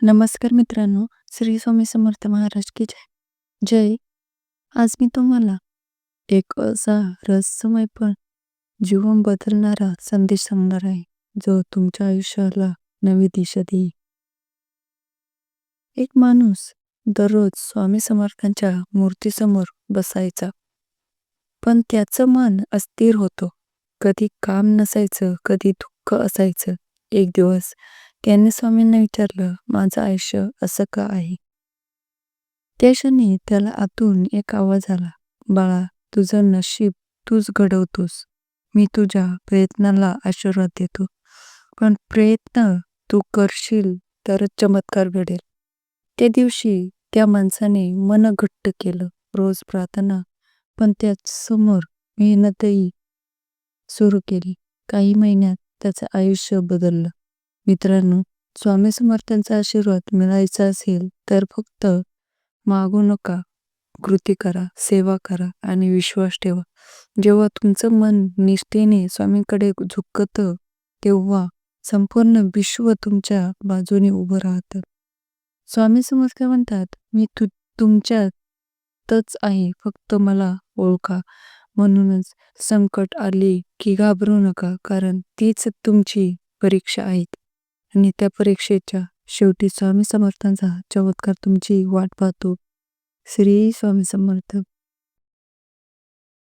नमस्कार मित्रांनो, श्री स्वामी समर्थ महाराज की जय. जय. आज मी तुम्हाला एक असा रहस्यमय पण जीवन बदलणारा संदेश सांगणार आहे, जो तुमच्या आयुष्याला नवी दिशा देईल. एक माणूस दररोज स्वामी समर्थांच्या मूर्तीसमोर बसायचा, पण त्याचं मन अस्थिर होतं. कधी काम नसायचं, कधी दुःख असायचं. एक दिवस त्याने स्वामींना विचारलं, माझं आयुष्य असं का आहे? त्या क्षणी त्याला आतून एक आवाज आला, बाळा, तुझं नशीब तूच घडवतोस. मी तुझ्या प्रयत्नाला आशीर्वाद देतो, पण प्रयत्न तू करशील तरच चमत्कार घडेल. त्या दिवशी त्या माणसाने मन घट्ट केलं, रोज प्रार्थना, पण त्यासमोर मेहनतही सुरू केली. काही महिन्यात त्याचं आयुष्य बदललं. मित्रांनो, स्वामी समर्थांचा आशीर्वाद मिळायचा असेल तर फक्त मागू नका, कृती करा, सेवा करा आणि विश्वास ठेवा. जेव्हा तुमचं मन निष्ठेने स्वामींकडे झुकतं, तेव्हा संपूर्ण विश्व तुमच्या बाजूने उभं राहतं. स्वामी समर्थ म्हणतात, मी तुमच्यातच आहे, फक्त मला ओळखा. म्हणूनच संकट आले की घाबरू नका, कारण तीच तुमची परीक्षा आहेत. आणि त्या परीक्षेच्या शेवटी स्वामी समर्थांचा चमत्कार तुमची वाट पाहतो. श्री स्वामी समर्थ.